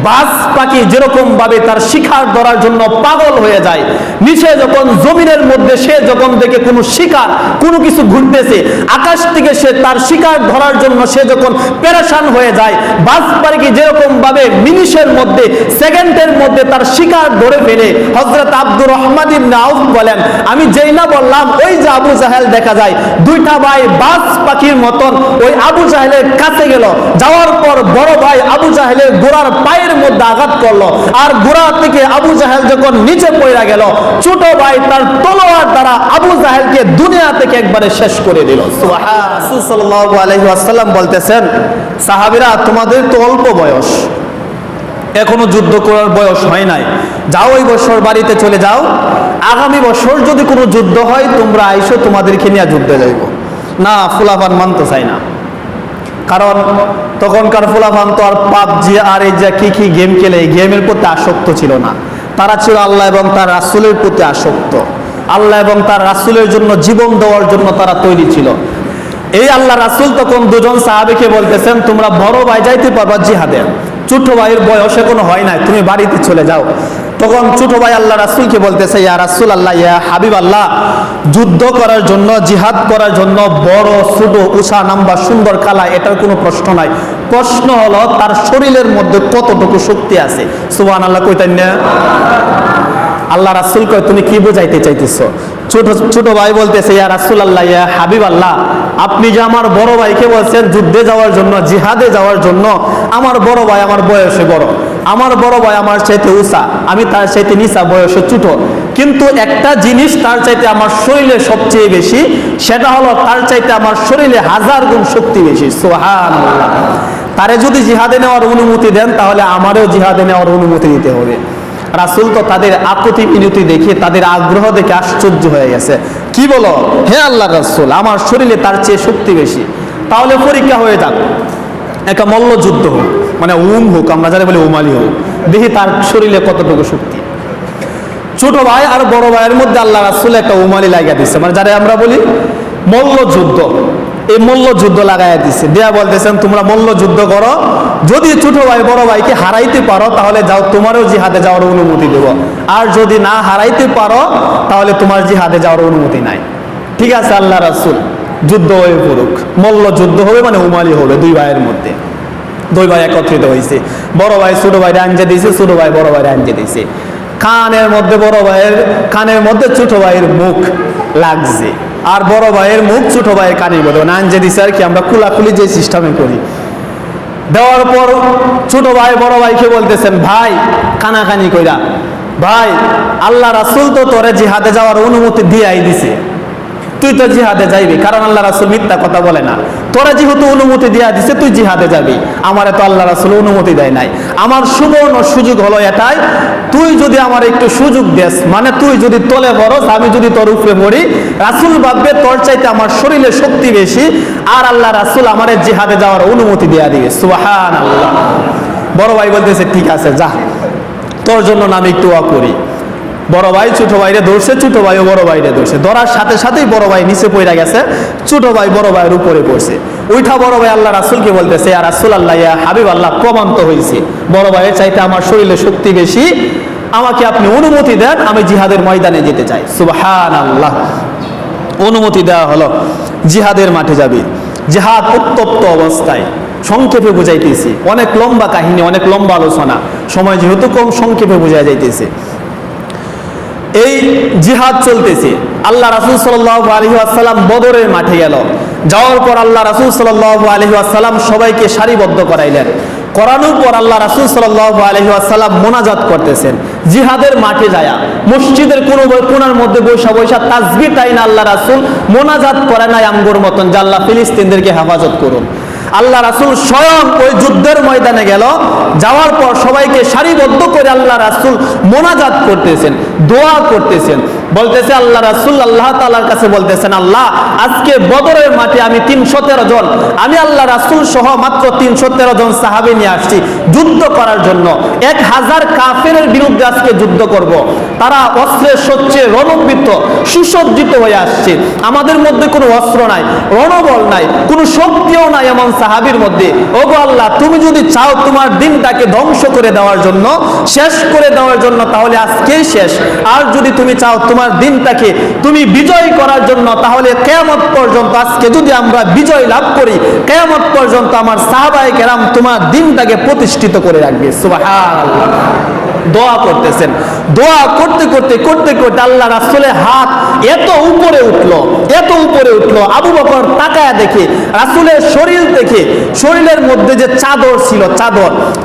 বাজ পাখি যেরকম ভাবে তার শিকার ধরার জন্য পাগল হয়ে যায়, নিচে যখন জমিনের মধ্যে সে যখন দেখে কোনো শিকার কোনো কিছু ঘুরতেছে, আকাশ থেকে সে তার শিকার ধরার জন্য সে যখন পেরেশান হয়ে যায়, বাজ পাখি যেরকম ভাবে মিনিটের মধ্যে সেকেন্ডের মধ্যে তার শিকার ধরে ফেলে। হযরত আব্দুর রহমান ইবনে আউফ বলেন, আমি যেই না বললাম ওই যে আবু জাহেল দেখা যায় দুইটা ভাই বাজ পাখির মতন ওই আবু জাহেলের কাছে গেল, যাওয়ার পর বড় ভাই আবু জাহেলের গোড়ার পায়ের মধ্যে আঘাত করলো, আর গোড়া থেকে আবু জাহেল যখন নিচে পড়ে গেল, ছোট ভাই তার তলোয়ার দ্বারা আবু জাহেলকে দুনিয়া থেকে একবারে শেষ করে দিল। সুবহানাল্লাহ। রাসূল সাল্লাল্লাহু আলাইহি ওয়াসাল্লাম বলতেছেন, সাহাবীরা তোমাদের তো অল্প বয়স, এখনো যুদ্ধ করার বয়স হয় নাই, যাও ওই বছর বাড়িতে চলে যাও, আগামী বছর যদি কোনো যুদ্ধ হয় তোমরা আইসো, তোমাদেরকে নিয়ে যুদ্ধে যাইব। না, ফুলাফান মানতে চাই না, কারণ তখনকার ফুলাফান তো আর পাবজি আর এই যে কি গেম খেলে এই গেমের প্রতি আসক্ত ছিল না, তারা ছিল আল্লাহ এবং তার রাসূলের প্রতি আসক্ত, আল্লাহ এবং তার রাসূলের জন্য জীবন দেওয়ার জন্য তারা তৈরি ছিল। এই আল্লাহ রাসূল তখন দুজন সাহাবীকে বলতেছেন, তোমরা বড় ভাই যাইতে পারবা জিহাদে, ছোট ভাইয়ের বয়স এখনো হয় নাই, তুমি বাড়িতে চলে যাও। তখন ছোট ভাই আল্লাহ রাসূলকে বলতেছে, ইয়া রাসূল আল্লাহ, ইয়া হাবিব আল্লাহ, যুদ্ধ করার জন্য জিহাদ করার জন্য বড় ছোট উষা নাম্বা সুন্দর কালা এটার কোনো প্রশ্ন নাই, প্রশ্ন হলো তার শরীরের মধ্যে কতটুকু শক্তি আছে। সুবহানাল্লাহ কইতেন না? আল্লাহ রাসূল কয়, তুমি কি বোঝাইতে চাইতেছো? ছোট ভাই বলতেছে, ইয়া রাসূলুল্লাহ, ইয়া হাবিব আল্লাহ, আপনি যে আমার বড় ভাইকে বলছেন যুদ্ধে যাওয়ার জন্য, জিহাদে যাওয়ার জন্য, আমার বড় ভাই আমার বয়সে বড়, আমার বড় ভাই আমার চাইতে উঁচা, আমি তার চাইতে নিচা, বয়সে ছোট, কিন্তু একটা জিনিস তার চাইতে আমার শরীরে সবচেয়ে বেশি, সেটা হলো তার চাইতে আমার শরীরে 1000 গুণ শক্তি বেশি। সুবহানাল্লাহ। তারে যদি জিহাদে নেওয়ার অনুমতি দেন তাহলে আমারও জিহাদে নেওয়ার অনুমতি দিতে হবে। রাসূল তো তাদের আকুতি মিনতি দেখে, তাদের আগ্রহ দেখে আশ্চর্য হয়ে গেছে। কি বলো হে আল্লাহর রাসূল, আমার শরীরে তার চেয়ে শক্তি বেশি, তাহলে পরীক্ষা হয়ে যাক, একটা মল্ল যুদ্ধ হোক, মানে হোক, আমরা যারা বলি উমালি হোক, দেখি তার শরীরে কতটুকু শক্তি। ছোট ভাই আর বড় ভাইয়ের মধ্যে আল্লাহ রাসূল একটা উমালি লাগিয়ে দিচ্ছে, মানে যারা আমরা বলি মল্ল যুদ্ধ, এই মল্ল যুদ্ধ লাগাইয়া দিচ্ছে, দেয়া বলতেছেন তোমরা মল্ল যুদ্ধ করো, যদি ছোট ভাই বড় ভাইকে হারাইতে পারো তাহলে যাও, তোমারও জিহাদে যাওয়ার অনুমতি দেব, আর যদি না হারাইতে পারো তাহলে তোমার জিহাদে যাওয়ার অনুমতি নাই। ঠিক আছে, আল্লাহ রাসূল যুদ্ধ হয়ে পড়ুক, মল্ল যুদ্ধ হবে, মানে উমালি হবে দুই ভাইয়ের মধ্যে। দুই ভাই একত্রিত হয়েছে, বড় ভাই ছোট ভাইরে আনজে দিয়েছে, ছোট ভাই বড় ভাইরে আনজে দিয়েছে, কানের মধ্যে বড় ভাইয়ের কানের মধ্যে ছোট ভাইয়ের মুখ লাগছে, আর বড় ভাইয়ের মুখ ছোট ভাইয়ের কানের মধ্যে আনজে দিছে, আর কি আমরা কুলাকুলি যে সিস্টেমে করি। দেওয়ার পর ছোট ভাই বড় ভাইকে বলতেছেন, ভাই কানাকানি কইরা, ভাই আল্লাহ রাসূল তো তোরে জিহাদে যাওয়ার অনুমতি দিয়াই দিছে, তুই তো জিহাদে যাইবি, কারণ আল্লাহ রাসূল মিথ্যা কথা বলে না, তোরা যেহেতু অনুমতি দিয়া দিছে তুই জিহাদে যাবি, আমারে তো আল্লাহ রাসূল অনুমতি দেয় নাই, আমার সুবর্ণ সুযোগ হলো এটাই, তুই যদি আমার একটু সুযোগ দেস, মানে তুই যদি তলে পড়স, আমি যদি তোর উপরে পড়ি, রাসূল ভাববে তোর চাইতে আমার শরীরে শক্তি বেশি, আর আল্লাহ রাসূল আমারে জিহাদে যাওয়ার অনুমতি দেয়া দিবে। সুবহানাল্লাহ। বড় ভাই বলতেছে, ঠিক আছে যা, তোর জন্য আমি একটু ওয়া করি। বড় ভাই ছোট ভাইরে ধরছে, ছোট ভাইও বড় ভাইরে ধরছে, ধরার সাথে সাথেই বড় ভাই নিচে পড়ে গেছে, ছোট ভাই বড় ভাইয়ের উপরে পড়ছে। ওইটা বড় ভাই আল্লাহ রাসূলকে বলতেছে, ইয়া রাসূলুল্লাহ, ইয়া হাবিব আল্লাহ, প্রমাণ তো হয়েছে বড় ভাইয়ের চাইতে আমার শরীরে শক্তি বেশি, আমাকে আপনি অনুমতি দেন, আমি জিহাদের ময়দানে যেতে চাই। সুবহানাল্লাহ। অনুমতি দেওয়া হলো, জিহাদের মাঠে যাবি। জিহাদ উত্তপ্ত অবস্থায়, সংক্ষেপে বুঝাইতেছি, অনেক লম্বা কাহিনী, অনেক লম্বা আলোচনা, সময় যেহেতু কম, সংক্ষেপে বোঝা যাইতেছে। এই জিহাদ চলতেছে, আল্লাহ রাসূল সাল্লাল্লাহু আলাইহি ওয়াসাল্লাম বদরের মাঠে গেল, যাওয়ার পর আল্লাহ রাসূল সাল্লাল্লাহু আলাইহি ওয়াসাল্লাম সবাইকে সারিবদ্ধ করাইলেন, করানোর পর আল্লাহ রাসূল সাল্লাল্লাহু আলাইহি ওয়াসাল্লাম মোনাজাত করতেছেন। জিহাদের মাঠে যায়া মসজিদের কোনো কোণার মধ্যে বৈশা বৈশা তাসবিহ টাইনা আল্লাহ রাসূল মোনাজাত করে নাই আমগোর মতন, যে আল্লাহ ফিলিস্তিনদেরকে হেফাজত করুন। আল্লাহ রাসূল স্বয়ং ওই যুদ্ধের ময়দানে গেল, যাওয়ার পর সবাইকে সারিবদ্ধ করে আল্লাহ রাসূল মোনাজাত করতেছেন, দোয়া করতেছেন, বলতেছে আল্লাহ রাসূল আল্লাহ তাআলার কাছে বলতেছেন, আল্লাহ আজকে বদরের মাঠে আমি 313 জন, আমি আল্লাহ রাসূল সহ মাত্র 313 জন সাহাবী নিয়ে আসছি যুদ্ধ করার জন্য। 1000 কাফেরের বিরুদ্ধে আজকে যুদ্ধ করব। তারা অস্ত্রের সজ্জে রণবীত সুসজ্জিত হয়ে আসছে, আমাদের মধ্যে কোনো অস্ত্র নাই, রণবল নাই, কোনো শক্তিও নাই এমন সাহাবীর মধ্যে। ওগো আল্লাহ, তুমি যদি চাও তোমার দিনটাকে ধ্বংস করে দেওয়ার জন্য, শেষ করে দেওয়ার জন্য, তাহলে আজকেই শেষ। আর যদি তুমি চাও তোমার দিনটাকে তুমি বিজয় করার জন্য, তাহলে কিয়ামত পর্যন্ত, আজকে যদি আমরা বিজয় লাভ করি, কিয়ামত পর্যন্ত আমার সাহাবায়ে কেরাম তোমার দিনটাকে প্রতিষ্ঠিত করে রাখবে। সুবহানাল্লাহ। দোয়া করতেছেন, দোয়া করতে করতে করতে করতে আল্লাহ রাসূলের হাত এত উপরে উঠলো, এত উপরে উঠলো, আবু বকর তাকায়া দেখে রাসূলের শরীর দেখে, শরীরের মধ্যে যে চাদর ছিল,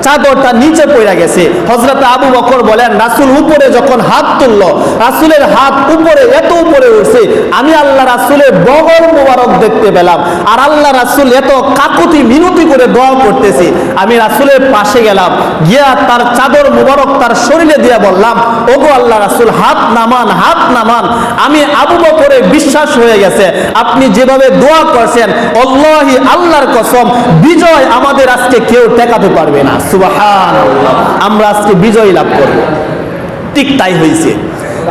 চাদরটা নিচে পড়ে গেছে। হযরত আবু বকর বলেন, রাসূল উপরে যখন হাত তুললো, রাসূলের হাত উপরে এত উপরে উঠছে, আমি আল্লাহ রাসূলের বগল মোবারক দেখতে পেলাম। আর আল্লাহ রাসূল এত কাকুতি মিনতি করে দোয়া করতেছে, আমি রাসূলের পাশে গেলাম, গিয়া তার চাদর মোবারক তার শরীরে দিয়ে বললাম, ওগো আল্লাহ রাসূল, হাত নামান, হাত নামান। আমি আবু বকরের বিশ্বাস হয়ে গেছে, আপনি যেভাবে দোয়া করছেন, আল্লাহি আল্লাহর কসম, বিজয় আমাদের আজকে কেউ ঠেকাতে পারবে না। সুবহানাল্লাহ। আমরা আজকে বিজয় লাভ করব। ঠিক তাই হয়েছে।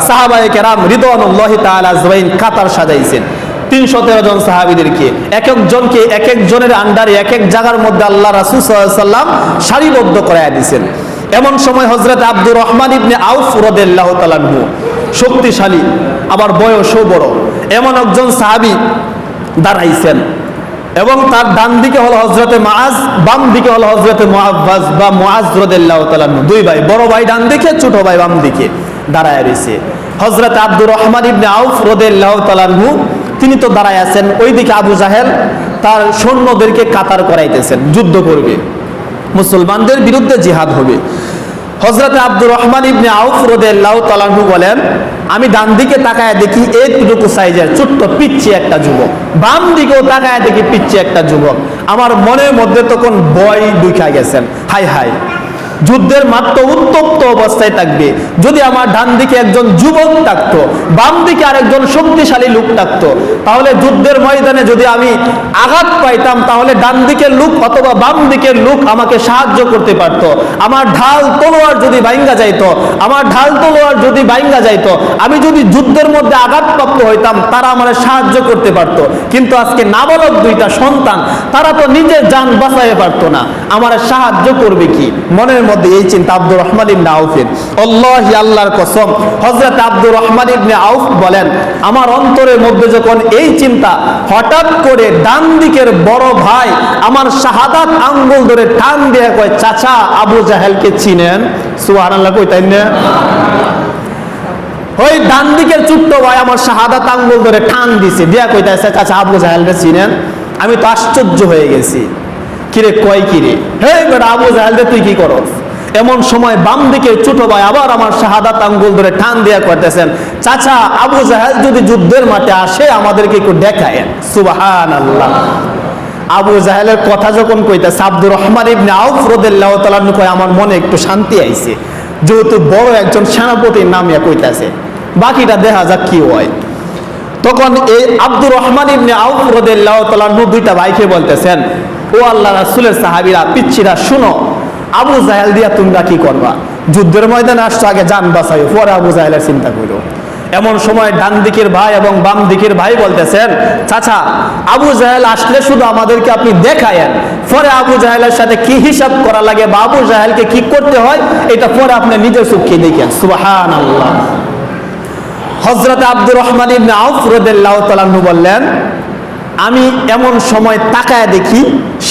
সাহাবায়ে কেরাম রিদওয়ানুল্লাহি তাআলা আজমাইন কাতার সাজাইছেন 313 জন সাহাবীদেরকে, এক একজনকে এক একজনের আন্ডারে এক এক জায়গার মধ্যে আল্লাহ রাসূল সাল্লাল্লাহু আলাইহি সাল্লাম সারিবদ্ধ করায়া দিয়েছেন। এমন সময় হযরত আব্দুর রহমান ইবনে আউফ রাদিয়াল্লাহু তাআলা আনহু, শক্তিশালী আবার বয়সও বড়, এমন একজন সাহাবী দাঁড়াইছেন, এবং তার ডান দিকে হলো হযরতে মুআজ, বাম দিকে হলো হযরতে মুআব্বাস বা মুআজ রাদিয়াল্লাহু তাআলা আনহু। দুই ভাই, বড় ভাই ডান দিকে, ছোট ভাই বাম দিকে দাঁড়ায় রয়েছে। হযরত আব্দুর রহমান ইবনে আউফ রাদিয়াল্লাহু তাআলা আনহু তিনি তো দাঁড়ায় আছেন, ওইদিকে আবু জাহেল তার সৈন্যদেরকে কাতার করাইতেছেন, যুদ্ধ করবে, মুসলমানদের বিরুদ্ধে জিহাদ হবে। হযরত আব্দুর রহমান ইবনে আউফ রাদিয়াল্লাহু তাআলা আনহু বলেন, আমি ডান দিকে তাকায় দেখি এইটুকু সাইজের ছোট্ট পিচ্চি একটা যুবক, বাম দিকেও তাকায় দেখি পিচ্চি একটা যুবক। আমার মনের মধ্যে তখন ভয় ঢুকে গেছেন, হাই হাই, যুদ্ধের মাত্র উত্তপ্ত অবস্থায় থাকবে, যদি আমার ডান দিকে একজন যুবক থাকতো, বাম দিকে আরেকজন শক্তিশালী লোক থাকতো, তাহলে যুদ্ধের ময়দানে যদি আমি আঘাত পাইতাম, তাহলে ডান দিকের লোক অথবা বাম দিকের লোক আমাকে সাহায্য করতে পারত। আমার ঢাল তলোয়ার যদি বাইঙ্গা যাইতো, আমার ঢাল তলোয়ার যদি বাইঙ্গা যাইতো, আমি যদি যুদ্ধের মধ্যে আঘাতপ্রাপ্ত হইতাম, তারা আমার সাহায্য করতে পারত। কিন্তু আজকে নাবালক দুইটা সন্তান, তারা তো নিজের জান বাঁচাইতে পারতো না, আমার সাহায্য করবে কি? মনের মধ্যে এই চিন্তা আব্দুর রহমান ইবনে আউফের। আল্লাহি আল্লাহর কসম, হযরত আব্দুর রহমান ইবনে আউফ বলেন, আমার অন্তরের মধ্যে যখন এই চিন্তা, হঠাৎ করে ডান দিকের বড় ভাই আমার শাহাদাত আঙ্গুল ধরে টান দিয়ে কয়, চাচা আবু জাহেলকে চিনেন? সুবহানাল্লাহ কইতেন না? ওই ডান দিকের ছোট্ট ভাই আমার শাহাদাত আঙ্গুল ধরে টান দিছে, দিয়া কইতাছে, চাচা আবু জাহেলকে চিনেন? আমি তো আশ্চর্য হয়ে গেছি, কিরে কয় কিরে, হে বেটা আবু জাহেল তুই কি করস? এমন সময় বাম দিকে ছোট ভাই আবার আমার শাহাদাত আঙ্গুল ধরে টান দিয়া করতেছেন, চাচা আবু জাহেল যদি যুদ্ধের মাঠে আসে আমাদেরকে একটু দেখায়েন। সুবহানাল্লাহ। আবু জাহেলের কথা যখন কইতাছে, আব্দুর রহমান ইবনে আউফ রাদিয়াল্লাহু তাআলা আনহু কয়, আমার মনে একটু শান্তি আইছে, যেহেতু বড় একজন সেনাপতির নাম কইতাছে, বাকিটা দেখা যাক কি হয়। তখন এই আব্দুর রহমান ইবনে আউফ রাদিয়াল্লাহু তাআলা আনহু দুইটা ভাইকে বলতেছেন, ও আল্লাহ রাসূলের সাহাবীরা, পিচ্চিরা, শুনো, আবু জাহেল দিয়া তোমরা কি করবা? যুদ্ধের ময়দানে আসছো, আগে জান বাঁচাইও, পরে আবু জাহেলের চিন্তা করো। এমন সময় ডান দিকের ভাই এবং বাম দিকের ভাই বলতেছেন, চাচা আবু জাহেল আসলে শুধু আমাদেরকে আপনি দেখায়েন, পরে আবু জাহেলের সাথে কি হিসাব করা লাগে বা আবু জাহেলকে কি করতে হয়, এটা পরে আপনি নিজের চোখে দেখেন। সুবহানাল্লাহ। হযরত আব্দুর রহমান ইবনে আউফ রাদিয়াল্লাহু তাআলা আনহু বললেন, আমি এমন সময় তাকায় দেখি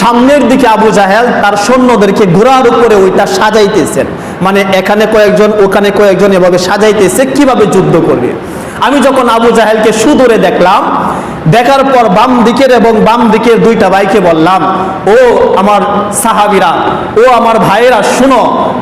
সামনের দিকে আবু জাহেল তার সৈন্যদেরকে ঘোড়ার উপরে ওইটা সাজাইতেছেন, মানে এখানে কয়েকজন ওখানে কয়েকজন এভাবে সাজাইতেছে কিভাবে যুদ্ধ করবে। আমি যখন আবু জাহেলকে সুদূরে দেখলাম, দেখার পর বাম দিকের এবং বাম দিকের দুইটা ভাইকে বললাম, ও আমার সাহাবীরা, ও আমার ভাইয়েরা, শুনো,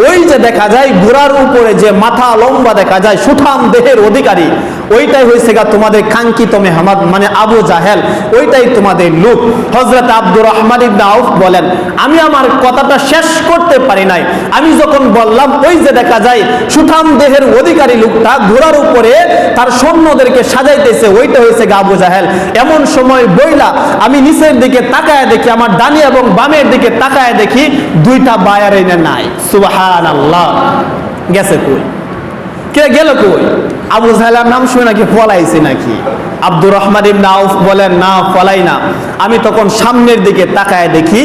ওই যে দেখা যায় ঘোড়ার উপরে যে মাথা লম্বা দেখা যায়, সুঠাম দেহের অধিকারী, ওইটাই হয়েছে গা তোমাদের কাঙ্ক্ষিত মেহমান, মানে আবু জাহেল, ওইটাই তোমাদের লোক। হযরত আব্দুর রহমান ইবনে আউফ বলেন, আমি আমার কথাটা শেষ করতে পারি নাই, আমি যখন বললাম ওই যে দেখা যায় সুঠাম দেহের অধিকারী লোকটা ঘোড়ার উপরে তার সৈন্যদেরকে সাজাইতেছে, ওইটা হয়েছে গা আবু জাহেল। এমন সময় বইলা আমি নিচের দিকে তাকায় দেখি, আমার ডানি এবং বামের দিকে তাকায় দেখি দুইটা বায়ার এনে নাই। সুবহানাল্লাহ। গেছে কই? কে গেল কই? আবু জাহেলের নাম শুনে নাকি পলাইছে নাকি? আব্দুর রহমান ইবনে আউফ বলেন, না পলাই না, আমি তখন সামনের দিকে তাকায় দেখি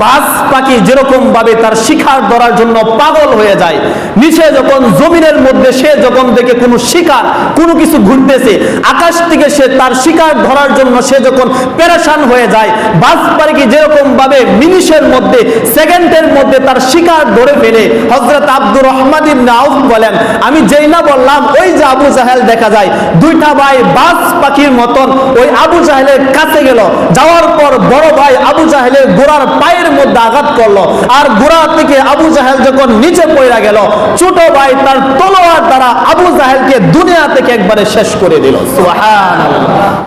বাজ পাখি যেরকম ভাবে তার শিকার ধরার জন্য পাগল হয়ে যায়, নিচে যখন জমিনের মধ্যে সে যখন দেখে কোনো শিকার কোনো কিছু ঘুরতেছে, আকাশ থেকে সে তার শিকার ধরার জন্য সে যখন পেরেশান হয়ে যায়, বাজ পাখি যেরকম ভাবে মিনিটের মধ্যে সেকেন্ডের মধ্যে তার শিকার ধরে ফেলে। হযরত আব্দুর রহমান ইবনে আউফ বলেন, আমি যেই না বললাম ওই যে আবু জাহেল দেখা যায় দুইটা ভাই বাজ পাখির মতন ওই আবু জাহেলের কাছে গেল, যাওয়ার পর বড় ভাই আবু জাহেলের ঘোড়ার পায়ের মধ্যে আঘাত করলো, আর ঘোড়া থেকে আবু জাহেল যখন নিচে পড়ে গেল, ছোট ভাই তার তলোয়ার দ্বারা আবু জাহেলকে দুনিয়া থেকে একবারে শেষ করে দিল। সুবহানাল্লাহ।